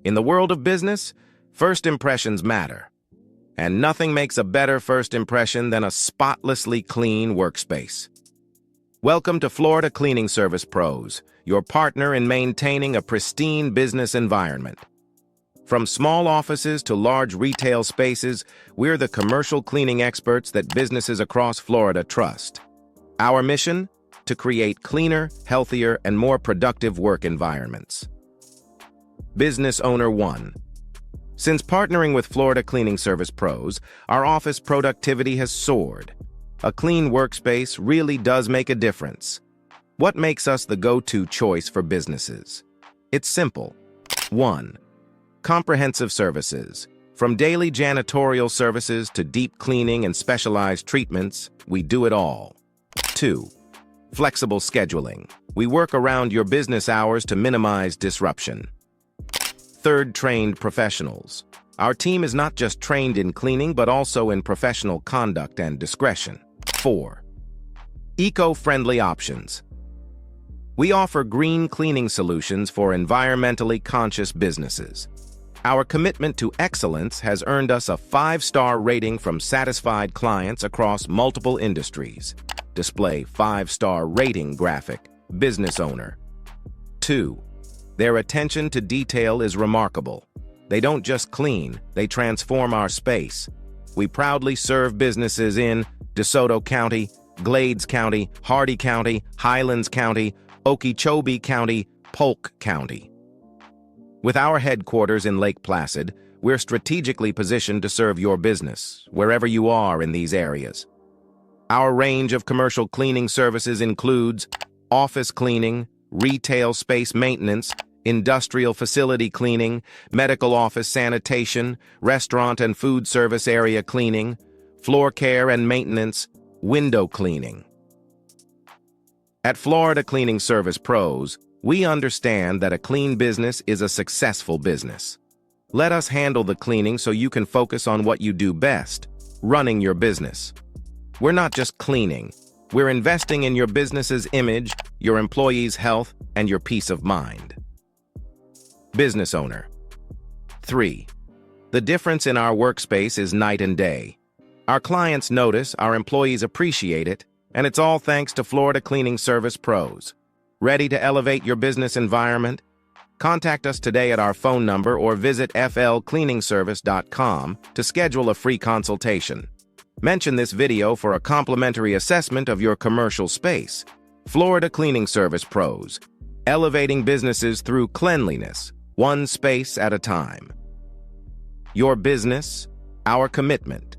In the world of business, first impressions matter. And nothing makes a better first impression than a spotlessly clean workspace. Welcome to Florida Cleaning Service Pros, your partner in maintaining a pristine business environment. From small offices to large retail spaces, we're the commercial cleaning experts that businesses across Florida trust. Our mission? To create cleaner, healthier, and more productive work environments. Business Owner 1. Since partnering with Florida Cleaning Service Pros, our office productivity has soared. A clean workspace really does make a difference. What makes us the go-to choice for businesses? It's simple. 1. Comprehensive services. From daily janitorial services to deep cleaning and specialized treatments, we do it all. 2. Flexible scheduling. We work around your business hours to minimize disruption. 3. Trained professionals. Our team is not just trained in cleaning, but also in professional conduct and discretion. 4. Eco-friendly options. We offer green cleaning solutions for environmentally conscious businesses. Our commitment to excellence has earned us a 5-star rating from satisfied clients across multiple industries. Display 5-star rating graphic, Business Owner. 2. Their attention to detail is remarkable. They don't just clean, they transform our space. We proudly serve businesses in DeSoto County, Glades County, Hardy County, Highlands County, Okeechobee County, Polk County. With our headquarters in Lake Placid, we're strategically positioned to serve your business, wherever you are in these areas. Our range of commercial cleaning services includes office cleaning, retail space maintenance, industrial facility cleaning, medical office sanitation, restaurant and food service area cleaning, floor care and maintenance, window cleaning. At Florida Cleaning Service Pros, we understand that a clean business is a successful business. Let us handle the cleaning so you can focus on what you do best, running your business. We're not just cleaning. We're investing in your business's image, your employees' health, and your peace of mind. Business Owner. 3. The difference in our workspace is night and day. Our clients notice, our employees appreciate it, and it's all thanks to Florida Cleaning Service Pros. Ready to elevate your business environment? Contact us today at our phone number or visit flcleaningservice.com to schedule a free consultation. Mention this video for a complimentary assessment of your commercial space. Florida Cleaning Service Pros, elevating businesses through cleanliness, one space at a time. Your business, our commitment.